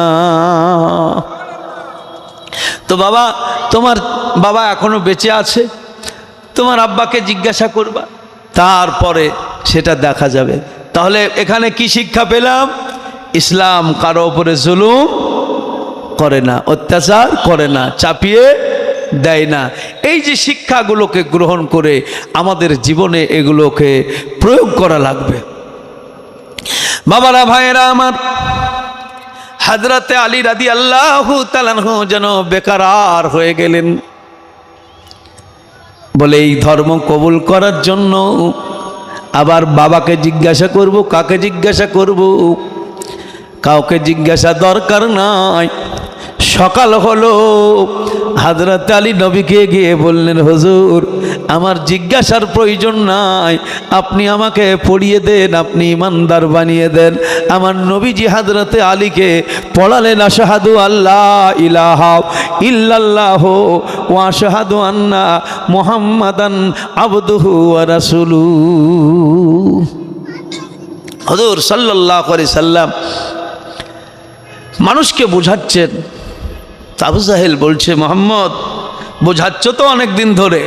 তো বাবা, তোমার বাবা এখনো বেঁচে আছে, তোমার আব্বাকে জিজ্ঞাসা করবা, তারপরে সেটা দেখা যাবে। তাহলে এখানে কি শিক্ষা পেলাম? ইসলাম কারো উপরে জুলুম করে না, অত্যাচার করে না, চাপিয়ে দেয় না। এই যে শিক্ষাগুলোকে গ্রহণ করে আমাদের জীবনে এগুলোকে প্রয়োগ করা লাগবে। বাবারা, ভাইয়েরা আমার, হযরতে আলী রাদিয়াল্লাহু তাআলা আনহু যেন বেকরার হয়ে গেলেন। বলে এই ধর্ম কবুল করার জন্য আবার বাবাকে জিজ্ঞাসা করব, কাকে জিজ্ঞাসা করব? কাউকে জিজ্ঞাসা দরকার নাই। সকাল হলো, হযরত আলী নবীকে গিয়ে বললেন, হুজুর আমার জিজ্ঞাসার প্রয়োজন নাই, আপনি আমাকে পড়িয়ে দেন, আপনি ইমানদার বানিয়ে দেন। আমার নবীজি হযরতে আলীকে পড়ালেন, আশহাদু আল্লাহ ইলাহা ইল্লাল্লাহ ওয়া আশহাদু আন্না মুহাম্মাদান আবদুহু ওয়া রাসূলুহু। হুজুর সাল্লাল্লাহু আলাইহি সাল্লাম মানুষকে বোঝাচ্ছেন। আবু জাহেল বলছে, মোহাম্মদ বোঝাচ্ছ তো অনেক দিন ধরে,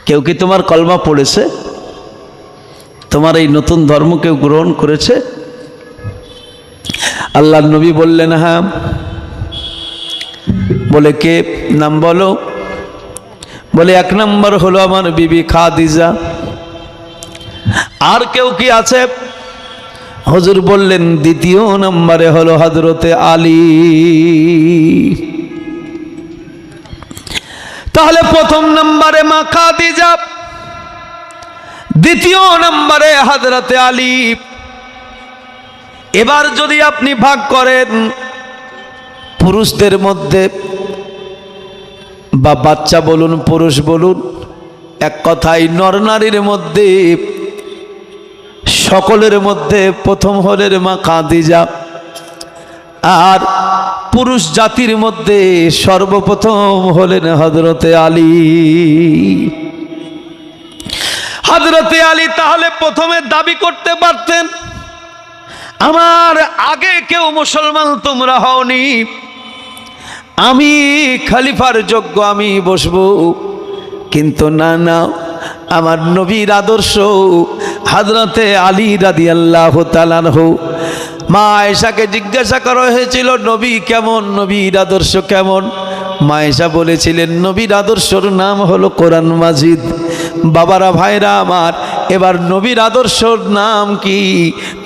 কেউ কি তোমার কলমা পড়েছে? তোমার এই নতুন ধর্ম কেউ গ্রহণ করেছে? আল্লাহর নবী বললেন, হ্যাঁ। বলে কে? নাম বলো। বলে এক নম্বর হলো আমার বিবি খাদিজা। আর কেউ কি আছে? হুজুর বললেন দ্বিতীয় নম্বরে হলো হযরতে আলী। তাহলে প্রথম নম্বরে মা খাদিজা, দ্বিতীয় নম্বরে হযরতে আলী। এবার যদি আপনি ভাগ করেন পুরুষদের মধ্যে, বা বাচ্চা বলুন পুরুষ বলুন, এক কথায় নর নারীর মধ্যে সকলের মধ্যে প্রথম হলেন মা খাদিজা, আর পুরুষ জাতির মধ্যে সর্বপ্রথম হলেন হযরতে আলী। হযরতে আলী তাহলে প্রথমে দাবি করতে পারতেন, আমার আগে কেউ মুসলমান তোমরা হওনি, আমি খলিফার যোগ্য, আমি বসবো। কিন্তু না না, আমার নবীর আদর্শ হযরতে আলী রাদিয়াল্লাহু তাআলা আনহু। মা আয়েশাকে জিজ্ঞাসা করা হয়েছিল নবী কেমন, নবীর আদর্শ কেমন? মা আয়েশা বলেছিলেন নবীর আদর্শর নাম হলো কোরআন মাজিদ। বাবারা, ভাইরা আমার, এবার নবীর আদর্শর নাম কি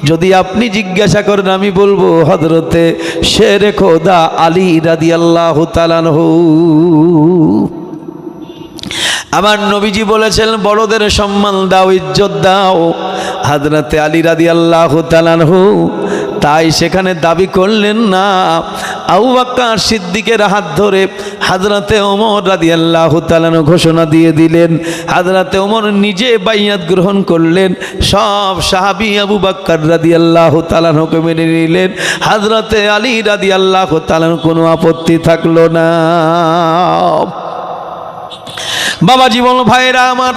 যদি আপনি জিজ্ঞাসা করেন, আমি বলবো হযরতে শেরে খোদা আলী রাদিয়াল্লাহু তাআলা আনহু। আমার নবীজি বলেছেন বড়দের সম্মান দাও, ইজ্জত দাও। হযরতে আলী রাদিয়াল্লাহু তাআলা আনহু তাই সেখানে দাবি করলেন না। আবু বকর সিদ্দিকের হাত ধরে হযরতে ওমর রাদিয়াল্লাহু তাআলা আনহু ঘোষণা দিয়ে দিলেন। হযরতে ওমর নিজে বাইয়াত গ্রহণ করলেন, সব সাহাবী আবু বকর রাদিয়াল্লাহু তাআলা আনহুকে মেনে নিলেন। হযরতে আলী রাদিয়াল্লাহু তাআলা আনহু কোনো আপত্তি থাকলো না। বাবা জীবন ভাইরা আমার,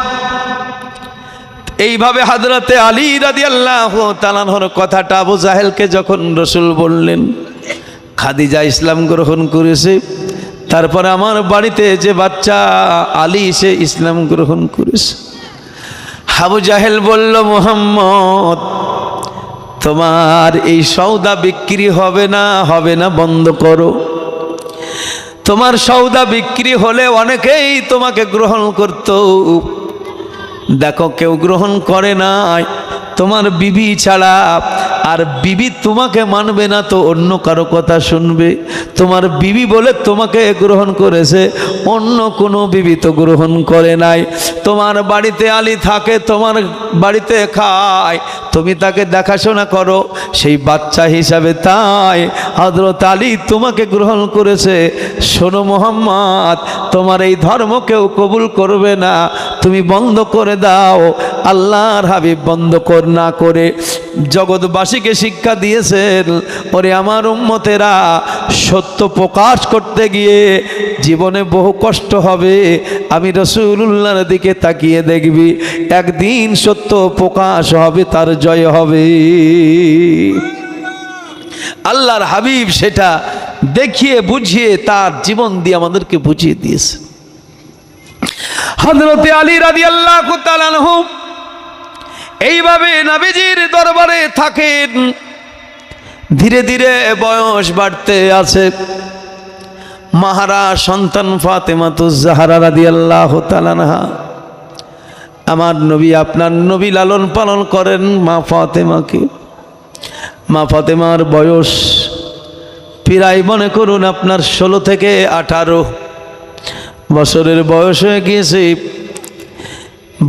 এইভাবে হযরতে আলী রাদিয়াল্লাহু তাআলা আনহুর কথাটা আবু জাহেলকে যখন রাসূল বললেন, খাদিজা ইসলাম গ্রহণ করেছে, তারপরে আমার বাড়িতে যে বাচ্চা আলী সে ইসলাম গ্রহণ করেছে। আবু জাহেল বলল, মুহাম্মদ তোমার এই সওদা বিক্রি হবে না, হবে না, বন্ধ করো। তোমার সওদা বিক্রি হলে অনেকেই তোমাকে গ্রহণ করত, দেখো কেউ গ্রহণ করে নাই তোমার বিবি ছাড়া। আর বিবি তোমাকে মানবে না তো অন্য কারো কথা শুনবে। তোমার বিবি বলে তোমাকে গ্রহণ করেছে, অন্য কোনো বিবি তো গ্রহণ করে নাই। তোমার বাড়িতে আলী থাকে, তোমার বাড়িতে খায়, তুমি তাকে দেখাশোনা করো সেই বাচ্চা হিসাবে, তাই হযরত আলী তোমাকে গ্রহণ করেছে। শোনো মুহাম্মদ, তোমার এই ধর্ম কেউ কবুল করবে না, তুমি বন্ধ করে দাও। আল্লাহর হাবিব বন্ধ না করে জগৎবাসীকে শিক্ষা দিয়েছেন, ওরে আমার উম্মতেরা, সত্য প্রকাশ করতে গিয়ে জীবনে বহু কষ্ট হবে। আমি রাসূলুল্লাহর দিকে তাকিয়ে দেখবি, একদিন সত্য প্রকাশ হবে, তার জয় হবে। আল্লাহর হাবিব সেটা দেখিয়ে বুঝিয়ে তার জীবন দিয়ে আমাদেরকে বুঝিয়ে দিয়েছে। হযরত আলী রাদিয়াল্লাহু তাআলা আনহু এইভাবে নবীজির দরবারে থাকেন। ধীরে ধীরে বয়স বাড়তে আছে। মাহারা সন্তান ফাতেমাতুজ জাহরা রাদিয়াল্লাহু তাআলা আনহা, আমার নবী আপনার নবী লালন পালন করেন মা ফাতেমাকে। মা ফাতেমার বয়স প্রায় মনে করুন আপনার 16 থেকে 18 বছরের বয়স হয়ে গিয়েছে।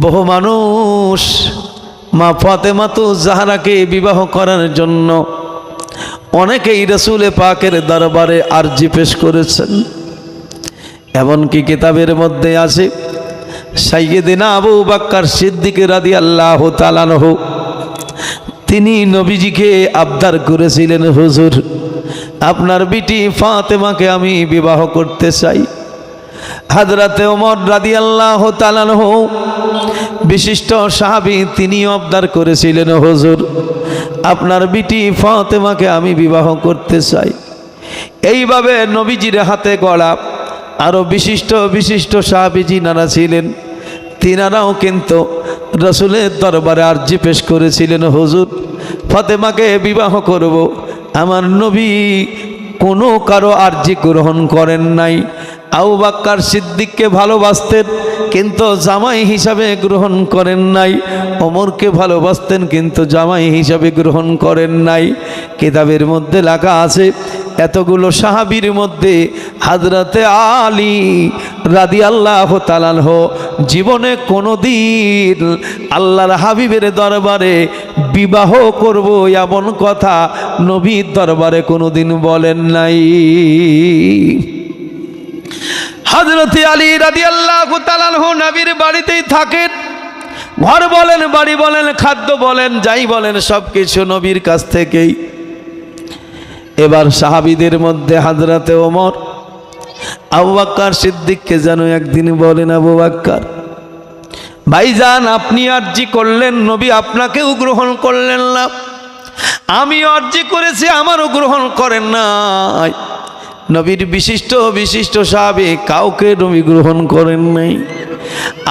বহু মানুষ মা ফাতেমাতুজ জাহরাকে বিবাহ করার জন্য অনেকেই রাসূল পাকের দরবারে আরজি পেশ করেছেন। এমনকি কিতাবের মধ্যে আছে সাইয়্যিদিনা আবু বকর সিদ্দিক রাদিয়াল্লাহু তাআলা আনহু, তিনি নবীজিকে আবদার করেছিলেন, হুজুর আপনার বিটি ফাতেমাকে আমি বিবাহ করতে চাই। হযরতে ওমর রাদিয়াল্লাহু তাআলা আনহু, বিশিষ্ট সাহাবী, তিনিও আবদার করেছিলেন, হুজুর আপনার বিটি ফাতেমাকে আমি বিবাহ করতে চাই। এইভাবে নবীজির হাতে গড়া আরও বিশিষ্ট বিশিষ্ট সাহাবী যিনারা ছিলেন, তিনারাও কিন্তু রাসূলের দরবারে আরজি পেশ করেছিলেন, হুজুর ফাতেমাকে বিবাহ করব। আমার নবী কোনো কারো আরজি গ্রহণ করেন নাই। আবু বকর সিদ্দিককে ভালোবাসতেন কিন্তু জামাই হিসাবে গ্রহণ করেন নাই। ওমরকে ভালোবাসতেন কিন্তু জামাই হিসাবে গ্রহণ করেন নাই। কিতাবের মধ্যে লেখা আছে এতগুলো সাহাবীর মধ্যে হযরতে আলী রাদিয়াল্লাহু তাআলা আনহু জীবনে কোনোদিন আল্লাহর হাবিবের দরবারে বিবাহ করব এমন কথা নবীর দরবারে কোনোদিন বলেন নাই। হযরত আলী রাদিয়াল্লাহু তাআলা আনহু নবীর বাড়িতেই থাকেন। ঘর বলেন, বাড়ি বলেন, খাদ্য বলেন, যাই বলেন, সব কিছু নবীর কাছ থেকেই। এবার সাহাবীদের মধ্যে হযরতে ওমর আবু বকর সিদ্দিককে যেন একদিন বলেন, আবু বকর ভাইজান আপনি আরজি করলেন, নবী আপনাকেও গ্রহণ করলেন না, আমি আরজি করেছি আমারও গ্রহণ করেন নাই। নবীর বিশিষ্ট বিশিষ্ট সাহাবী কাউকে নবী গ্রহণ করেন নাই।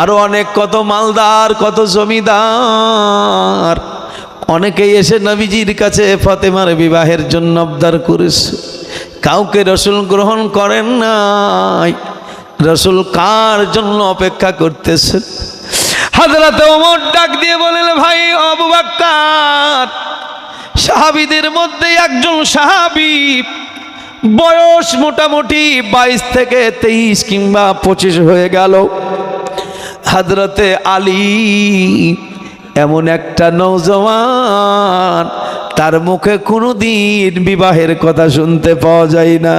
আরো অনেক কত মালদার, কত জমিদার অনেকেই এসে নবীজির কাছে ফাতেমার বিবাহের জন্য আবদার করেছে, কাউকে রাসূল গ্রহণ করেন নাই। রাসূল কার জন্য অপেক্ষা করতেছেন? হযরত ওমর ডাক দিয়ে বলেন, ভাই আবু বকর, সাহাবীদের মধ্যে একজন সাহাবী বয়স মোটামুটি 22 থেকে 23 কিংবা 25 হয়ে গেল। হযরতে আলী এমন একটা নওজওয়ান, তার মুখে কোনোদিন বিবাহের কথা শুনতে পাওয়া যায় না।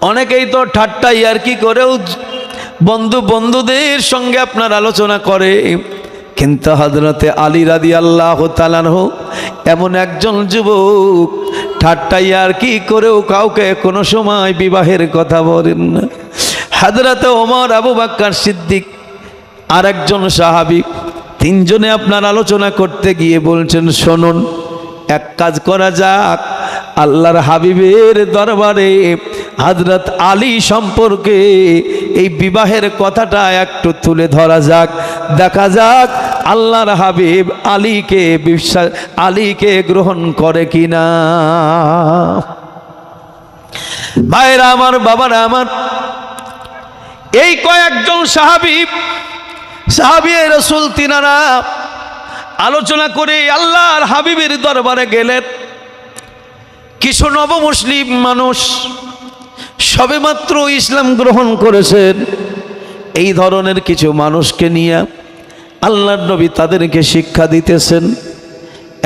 অনেকেই তো ঠাট্টা ইয়ার্কি করেও বন্ধুদের সঙ্গে আপনার আলোচনা করে, কিন্তু হযরতে আলী রাদিয়াল্লাহু তাআলা আনহু এমন একজন যুবক, ঠাট্টা ইয়ার্কি করেও কাউকে কোনো সময় বিবাহের কথা বলেন না। হযরতে ওমর, আবু বকর সিদ্দিক আর একজন সাহাবী, তিনজনে আপনার আলোচনা করতে গিয়ে বলছেন, শুনুন এক কাজ করা যাক, আল্লাহর হাবিবের দরবারে হযরত আলী সম্পর্কে এই বিবাহের কথাটা একটু তুলে ধরা যাক, দেখা যাক আল্লাহর হাবিব আলীকে গ্রহণ করে কিনা। ভাইরা আমার, বাবারা আমার, এই কয়েকজন সাহাবী রাসূল তিনারা আলোচনা করে আল্লাহর হাবিবের দরবারে গেলেন। কিছু নবমুসলিম মানুষ সবেমাত্র ইসলাম গ্রহণ করেছেন, এই ধরনের কিছু মানুষকে নিয়ে আল্লাহর নবী তাদেরকে শিক্ষা দিতেছেন।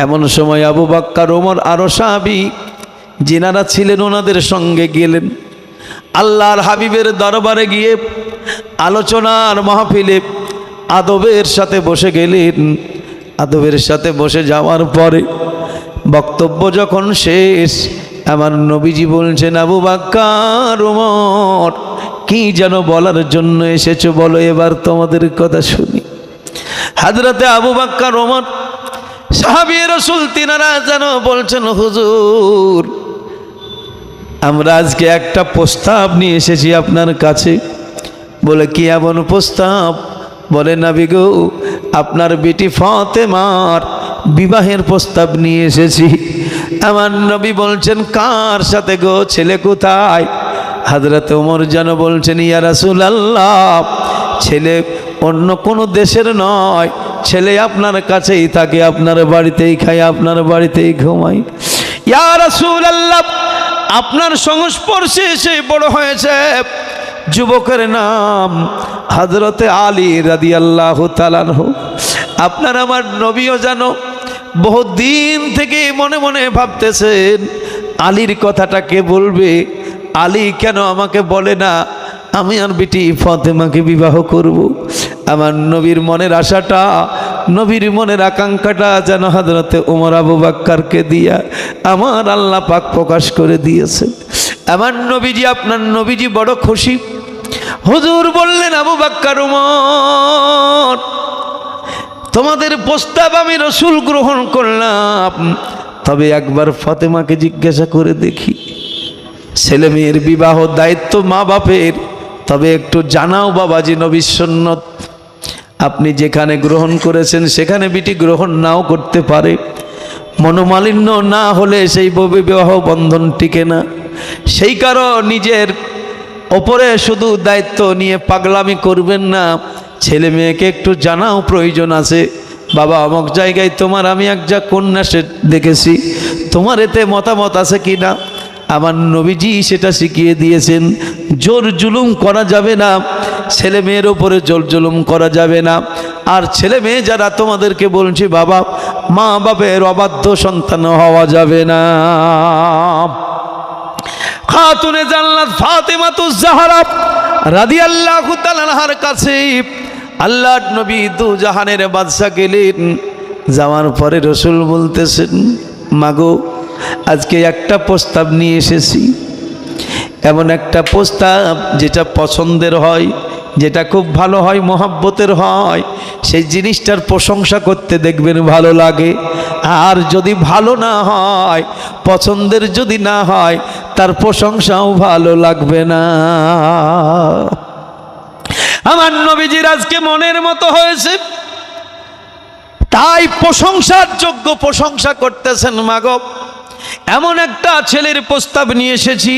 এমন সময় আবু বকর, ওমর আরো সাহাবী যিনারা ছিলেন ওনাদের সঙ্গে গেলেন। আল্লাহর হাবিবের দরবারে গিয়ে আলোচনার মাহফিলে আদবের সাথে বসে গেলেন। আদবের সাথে বসে যাওয়ার পরে বক্তব্য যখন শেষ, আমার নবীজি বলছেন, আবু বকর, ওমর, কি যেন বলার জন্য এসেছো বলো, এবার তোমাদের কথা শুনি। হযরতে আবু বকর, ওমর সাহাবী রাসূল তিনারা যেন বলছেন, হুজুর, আমরা আজকে একটা প্রস্তাব নিয়ে এসেছি আপনার কাছে। বলে, কি এমন প্রস্তাব? বলে, নবী গো, আপনার বেটি ফাতেমার বিবাহের প্রস্তাব নিয়ে এসেছি। আমার নবী বলছেন, কার সাথে গো? ছেলে কোথায়? হযরতে ওমর যেন বলছেন, ইয়া রাসূলুল্লাহ, ছেলে অন্য কোনো দেশের নয়, ছেলে আপনার কাছেই থাকে, আপনার বাড়িতেই খায়, আপনার বাড়িতেই ঘুমায়। ইয়া রাসূলুল্লাহ, আপনার সংস্পর্শে এসে বড় হয়েছে। যুবকের নাম হযরতে আলী রাদিয়াল্লাহু তাআলা আনহু। আপনার আমার নবীও জানো বহুদিন থেকে মনে মনে ভাবতেছেন, আলীর কথাটা কে বলবে? আলী কেন আমাকে বলে না আমি আর বেটি ফাতেমাকে বিবাহ করব? আমার নবীর মনের আশাটা, নবীর মনের আকাঙ্ক্ষাটা যেন হযরতে ওমর, আবু বকরকে দিয়া আমার আল্লাহ পাক প্রকাশ করে দিয়েছেন। আমার নবীজি, আপনার নবীজি বড় খুশি। হুজুর বললেন, আবু বকর, ওমর, তোমাদের প্রস্তাব আমি রাসূল গ্রহণ করলাম, তবে একবার ফাতেমাকে জিজ্ঞাসা করে দেখি। ছেলে মেয়ের বিবাহ দায়িত্ব মা বাপের, তবে একটু জানাও বাবাজি, নবীর সুন্নত। আপনি যেখানে গ্রহণ করেছেন সেখানে বিটি গ্রহণ নাও করতে পারে। মনোমালিন্য না হলে সেই বিবাহ বন্ধন টিকে না। সেই কারণ নিজের ওপরে শুধু দায়িত্ব নিয়ে পাগলামি করবেন না, ছেলে মেয়েকে একটু জানাও প্রয়োজন আছে। বাবা, অমুক জায়গায় তোমার আমি একটা কন্যা দেখেছি, তোমার এতে মতামত আছে কি না? আমার নবীজি সেটা শিখিয়ে দিয়েছেন। জোর জুলুম করা যাবে না, ছেলে মেয়ের ওপরে জোর জুলুম করা যাবে না। আর ছেলে মেয়ে যারা, তোমাদেরকে বলছি বাবা, মা বাপের অবাধ্য সন্তান হওয়া যাবে না। খাতুনে জান্নাত ফাতেমাতুজ জাহরা রাদিয়াল্লাহু তাআলা আনহার কাছে আল্লাহর নবী দু জাহানের বাদশা গেলেন। যাওয়ার পরে রাসূল বলতেছেন, মাগো, আজকে একটা প্রস্তাব নিয়ে এসেছি, এমন একটা প্রস্তাব যেটা পছন্দের হয়, যেটা খুব ভালো হয়, মহব্বতের হয়, সেই জিনিসটার প্রশংসা করতে দেখবেন ভালো লাগে। আর যদি ভালো না হয়, পছন্দের যদি না হয়, তার প্রশংসাও ভালো লাগবে না। আমার নবীজির আজকে মনের মতো হয়েছে, তাই প্রশংসার যোগ্য প্রশংসা করতেছেন। মাগো, এমন একটা ছেলের প্রস্তাব নিয়ে এসেছি,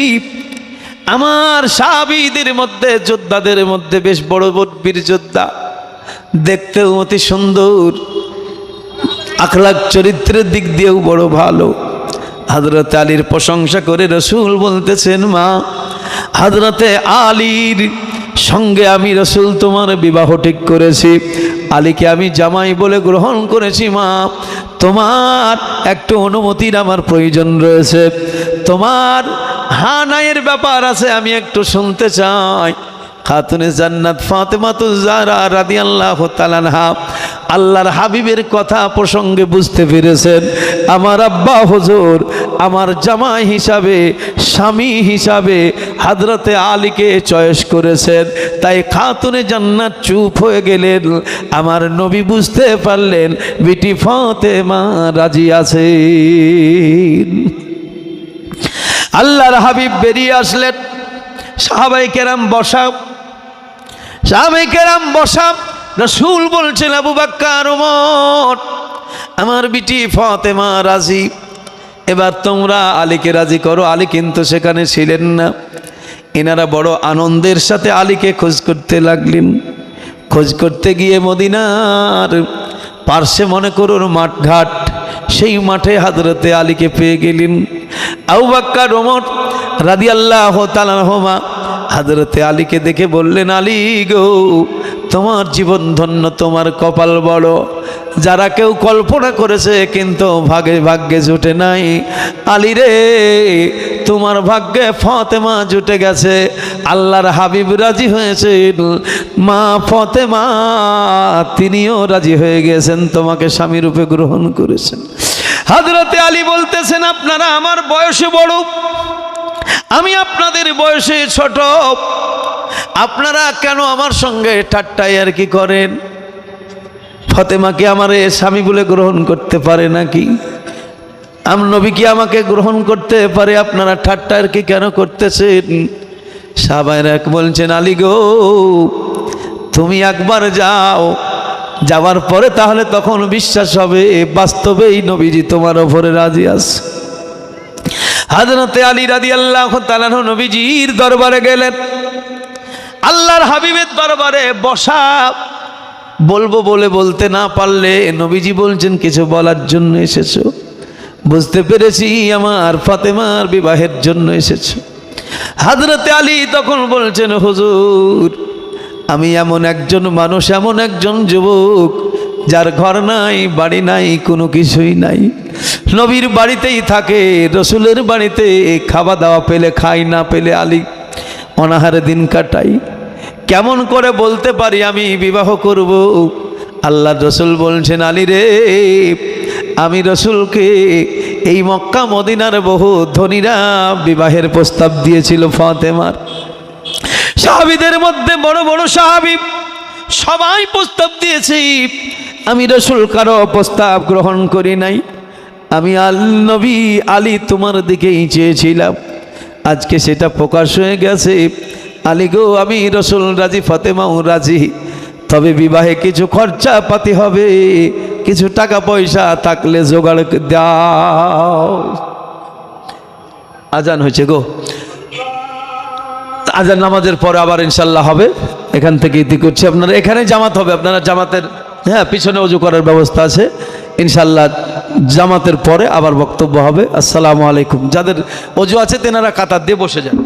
আমার সাহাবীদের মধ্যে, যোদ্ধাদের মধ্যে বেশ বড় বীর যোদ্ধা, দেখতেও অতি সুন্দর, আখলাক চরিত্রের দিক দিয়েও বড় ভালো। হযরতে আলীর প্রশংসা করে রাসূল বলতেছেন, মা, হযরতে আলীর সঙ্গে আমি রাসূল তোমার বিবাহ ঠিক করেছি। আলীকে আমি জামাই বলে গ্রহণ করেছি। মা, তোমার একটু অনুমতির আমার প্রয়োজন রয়েছে, তোমার হানায়ের ব্যাপার আছে, আমি একটু শুনতে চাই। খাতুনে জান্নাত ফাতেমাতুজ জাহরা রাদিয়াল্লাহু তাআলা আনহা আল্লাহর হাবিবের কথা প্রসঙ্গে বুঝতে পেরেছেন, আমার আব্বা হুজুর আমার জামাই হিসাবে, স্বামী হিসাবে হযরতে আলীকে চয়েস করেছেন। তাই খাতুনে জান্নাত চুপ হয়ে গেলেন। আমার নবী বুঝতে পারলেন বিটি ফাতেমা রাজি আছেন। আল্লাহর হাবিব বেরিয়ে আসলেন। সাহাবায়ে কেরাম বসা, সাহাবায়ে কেরাম বসা। রাসূল বলছেন, আবু বকর, ওমর, আমার বিটি ফাতেমা রাজি। এবার তোমরা আলীকে রাজি করো। আলী কিন্তু সেখানে ছিলেন না। এনারা বড় আনন্দের সাথে আলীকে খোঁজ করতে লাগলেন। খোঁজ করতে গিয়ে মদিনার পার্শ্বে মনে করুন মাঠঘাট, সেই মাঠে হযরতে আলীকে পেয়ে গেলেন। আবু বকর ওমর রাদিয়াল্লাহু তাআলা আনহুমা হযরতে আলীকে দেখে বললেন, আলী গো, তোমার জীবন ধন্য, তোমার কপাল বড়। যারা কেউ কল্পনা করেছে কিন্তু ভাগ্যে জুটে নাই। আলী রে, তোমার ভাগ্যে ফাতেমা জুটে গেছে। আল্লাহর হাবিব রাজি হয়েছেন, মা ফাতেমা তিনিও রাজি হয়ে গেছেন, তোমাকে স্বামী রূপে গ্রহণ করেছেন। হযরতে আলী বলতেছেন, আপনারা আমার বয়সে বড়, আমি আপনাদের বয়সে ছোট, আপনারা কেন আমার সঙ্গে ঠাট্টাই আর কি করেন? ফাতেমা কি আমার স্বামী বলে গ্রহণ করতে পারে নাকি? নবী কি আমাকে গ্রহণ করতে পারে? আপনারা ঠাট্টা আর কি কেন করতেছেন? সাহাবায়েরা এক বলছেন, আলী গো, তুমি একবার যাও, যাওয়ার পরে তাহলে তখন বিশ্বাস হবে বাস্তবেই নবীজি তোমার ওপরে রাজি আছে। হযরতে আলী রাদিয়াল্লাহু তাআলা নবীজির দরবারে গেলেন। আল্লাহর হাবিবের দরবারে বসা, বলবো বলে বলতে না পারলে নবীজি বলছেন, কিছু বলার জন্য এসেছো? বুঝতে পেরেছি আমার ফাতেমার বিবাহের জন্য এসেছো। হযরতে আলী তখন বলছেন, হুজুর, আমি এমন একজন মানুষ, এমন একজন যুবক যার ঘর নাই, বাড়ি নাই, কোনো কিছুই নাই। নবীর বাড়িতেই থাকে, রসুলের বাড়িতে খাওয়া দাওয়া পেলে খাই, না পেলে আলী অনাহারে দিন কাটাই। কেমন করে বলতে পারি আমি বিবাহ করব? আল্লাহর রসুল বলছেন, আলী রে, আমি রসুলকে এই মক্কা মদিনার বহু ধনীরা বিবাহের প্রস্তাব দিয়েছিল ফাতেমার। সাহাবীদের মধ্যে বড় বড় সাহাবী সবাই প্রস্তাব দিয়েছি, আমি রসুল কারো প্রস্তাব গ্রহণ করি নাই। আমি নবী আলী তোমার দিকেই চেয়েছিলাম, আজকে সেটা প্রকাশ হয়ে গেছে। আলী গো, আমি রসুল রাজি, ফাতেমাও রাজি, তবে বিবাহে কিছু খরচা পাতি হবে, কিছু টাকা পয়সা থাকলে জোগাড় দাও। আজান হয়েছে গো, আজান নামাজের পরে আবার ইনশাল্লাহ হবে। এখান থেকে ইতি করছি। আপনারা এখানে জামাত হবে, আপনারা জামাতের পিছনে ওযু করার ব্যবস্থা আছে ইনশাল্লাহ। জামাতের পরে আবার বক্তব্য হবে। আসসালামু আলাইকুম। যাদের ওযু আছে তেনারা কাতার দিয়ে বসে যান।